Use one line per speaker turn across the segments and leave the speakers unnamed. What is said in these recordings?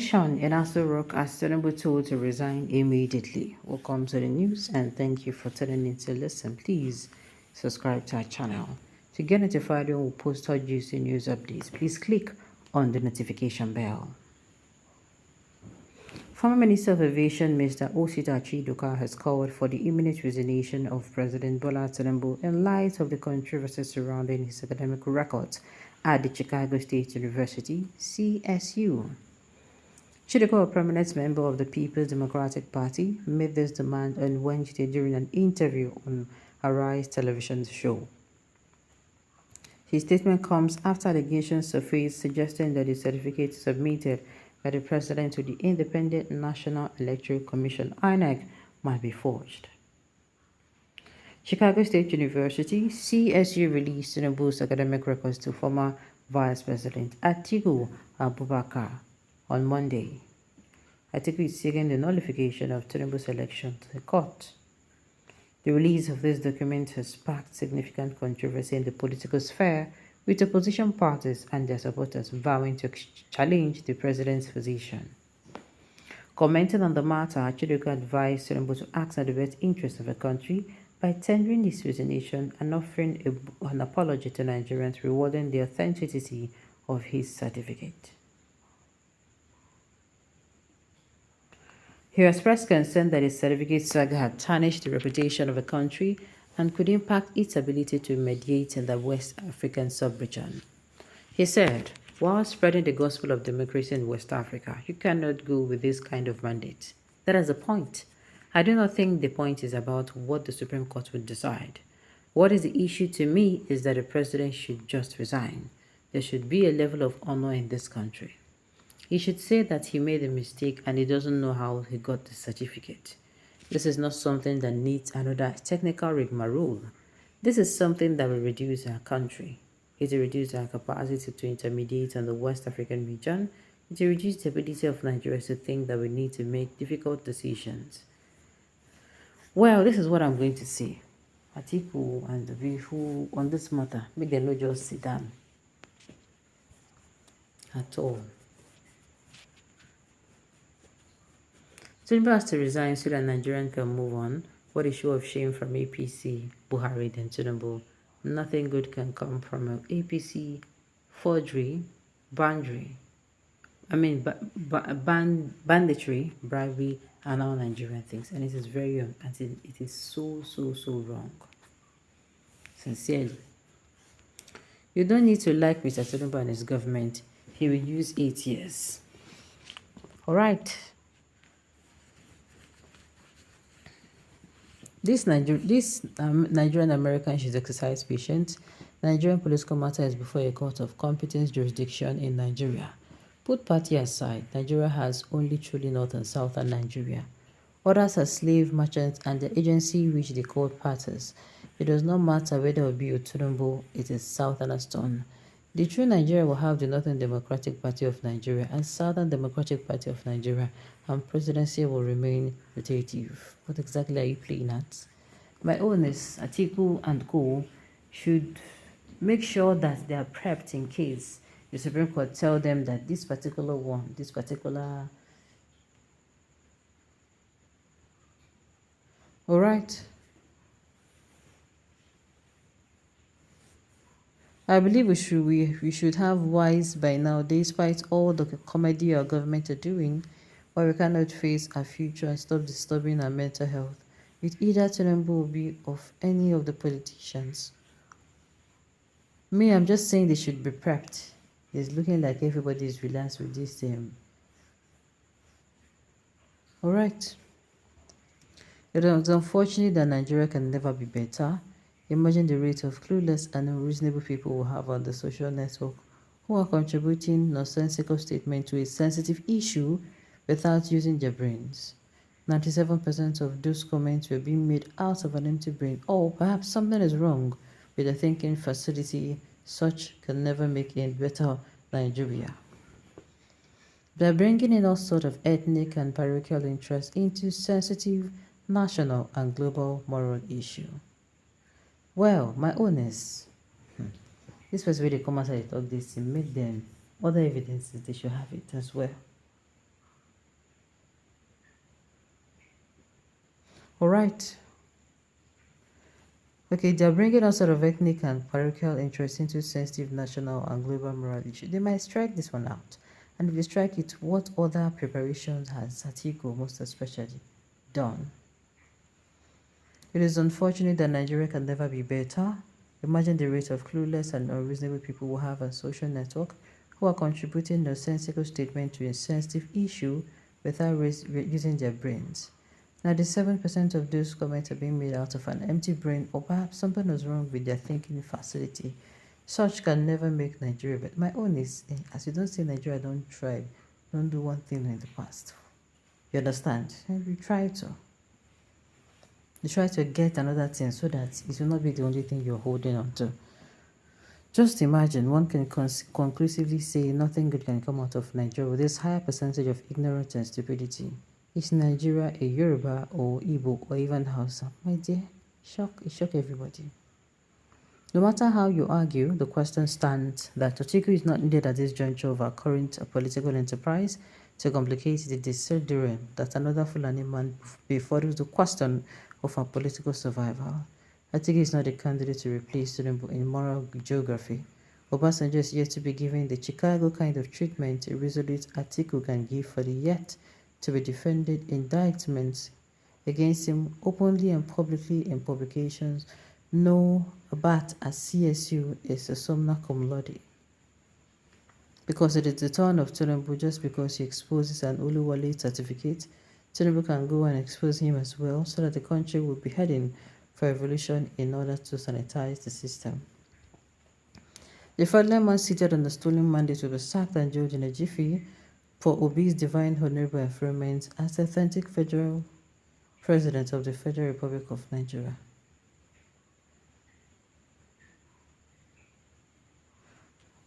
Tension in Asorock as Tinubu told to resign immediately. Welcome to the news and thank you for tuning in to listen. Please subscribe to our channel. To get notified when we post our juicy news updates, please click on the notification bell. Former Minister of Aviation Mr. Osita Chidoka has called for the imminent resignation of President Bola Tinubu in light of the controversy surrounding his academic records at the Chicago State University, CSU. Chidoka, a prominent member of the People's Democratic Party, made this demand on Wednesday during an interview on Arise television show. His statement comes after allegations surfaced suggesting that the certificate submitted by the president to the Independent National Electoral Commission (INEC) might be forged. Chicago State University (CSU) released Tinubu's academic records to former Vice President Atiku Abubakar on Monday. Atiku is seeking the nullification of Tinubu's election to the court. The release of this document has sparked significant controversy in the political sphere, with opposition parties and their supporters vowing to challenge the president's position. Commenting on the matter, Chidoka advised Tinubu to act in the best interest of the country by tendering his resignation and offering an apology to Nigerians, rewarding the authenticity of his certificate. He expressed concern that his certificate saga had tarnished the reputation of the country and could impact its ability to mediate in the West African sub-region. He said, while spreading the gospel of democracy in West Africa, you cannot go with this kind of mandate. That is the point. I do not think the point is about what the Supreme Court would decide. What is the issue to me is that the president should just resign. There should be a level of honor in this country. He should say that he made a mistake and he doesn't know how he got the certificate. This is not something that needs another technical rigmarole. This is something that will reduce our country. It will reduce our capacity to intermediate in the West African region. It will reduce the ability of Nigeria to think that we need to make difficult decisions. Well, this is what I'm going to say. Atiku and the people on this matter, make them not just sit down at all. Tinubu has to resign so that Nigerian can move on. What a show of shame from APC, Buhari, then Tinubu. Nothing good can come from an APC forgery, banditry, bribery, and all Nigerian things. And it is very wrong. And it is so wrong. Sincerely. You don't need to like Mr. Tinubu and his government. He will use 8 years. Alright. This Nigerian American should exercise patience. Nigerian political matter is before a court of competent jurisdiction in Nigeria. Put party aside, Nigeria has only truly North and Southern Nigeria. Others are slave merchants and the agency which they call parties. It does not matter whether it be Tinubu, it is Southerners' turn. The true Nigeria will have the Northern Democratic Party of Nigeria and Southern Democratic Party of Nigeria, and presidency will remain rotative. What exactly are you playing at? My own is Atiku and co should make sure that they are prepped in case the Supreme Court tell them that this particular Alright. I believe we should have wise by now, despite all the comedy our government are doing, but we cannot face our future and stop disturbing our mental health with either Tinubu or be of any of the politicians. Me, I'm just saying they should be prepped. It's looking like everybody is relaxed with this. Alright. It is unfortunate that Nigeria can never be better. Imagine the rate of clueless and unreasonable people we have on the social network who are contributing nonsensical statements to a sensitive issue without using their brains. 97% of those comments were being made out of an empty brain, or perhaps something is wrong with the thinking facility. Such can never make a better Nigeria. They are bringing in all sorts of ethnic and parochial interests into sensitive national and global moral issue. Well, my own is, this was where they come out and talk this and make them other evidences, they should have it as well. All right. Okay, they're bringing all sort of ethnic and parochial interests into sensitive national and global moral issues. They might strike this one out. And if they strike it, what other preparations has Atiku most especially done? It is unfortunate that Nigeria can never be better. Imagine the rate of clueless and unreasonable people we have on social network who are contributing nonsensical statements to a sensitive issue without using their brains. 97% of those comments are being made out of an empty brain, or perhaps something was wrong with their thinking facility. Such can never make Nigeria better. My own is, as you don't say Nigeria, don't try. Don't do one thing in the past. You understand? And we try to. You try to get another thing so that it will not be the only thing you're holding on to. Just imagine one can conclusively say nothing good can come out of Nigeria with this higher percentage of ignorance and stupidity. Is Nigeria a Yoruba or Igbo or even Hausa? My dear, it shock everybody. No matter how you argue, the question stands that Atiku is not needed at this juncture of our current political enterprise to complicate the decision that another Fulani man before the question of our political survival. Atiku is not a candidate to replace Tinubu in moral geography. Obasanjo is yet to be given the Chicago kind of treatment a resolute Atiku can give for the yet to be defended indictments against him openly and publicly in publications. No, but at CSU is a summa cum laude. Because it is the turn of Tinubu just because he exposes an Oluwole certificate, Tinubu can go and expose him as well so that the country will be heading for revolution in order to sanitize the system. The fraudulent man seated on the stolen mandate will be sacked and jailed in a jiffy for Obi's divine honorable affirmance as the authentic federal president of the Federal Republic of Nigeria.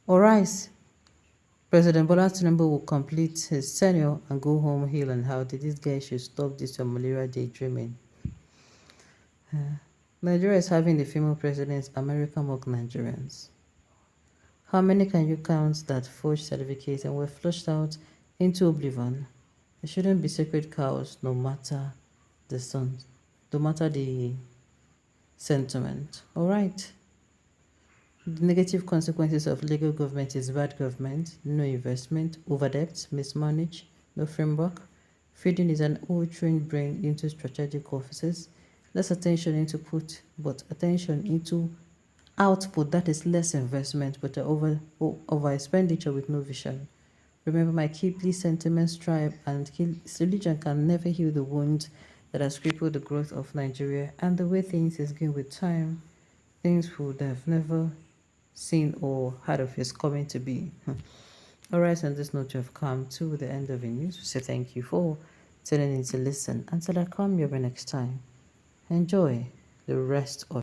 Alright, President Bola Tinubu will complete his tenure and go home heal and healthy. This guy should stop this malaria daydreaming. Nigeria is having the female presidents, America mock Nigerians. How many can you count that forged certificates and were flushed out into oblivion? There shouldn't be sacred cows no matter the sun, no matter the sentiment. Alright. The negative consequences of legal government is bad government, no investment, overdebt, mismanaged, no framework. Feeding is an old-trained brain into strategic offices, less attention into put, but attention into output, that is less investment, but over expenditure with no vision. Remember my Kipli sentiments tribe and religion can never heal the wounds that has crippled the growth of Nigeria, and the way things is going with time, things would have never seen or heard of is coming to be. Alright, on this note, you have come to the end of the news. We say thank you for tuning in to listen. Until I come your way next time, enjoy the rest of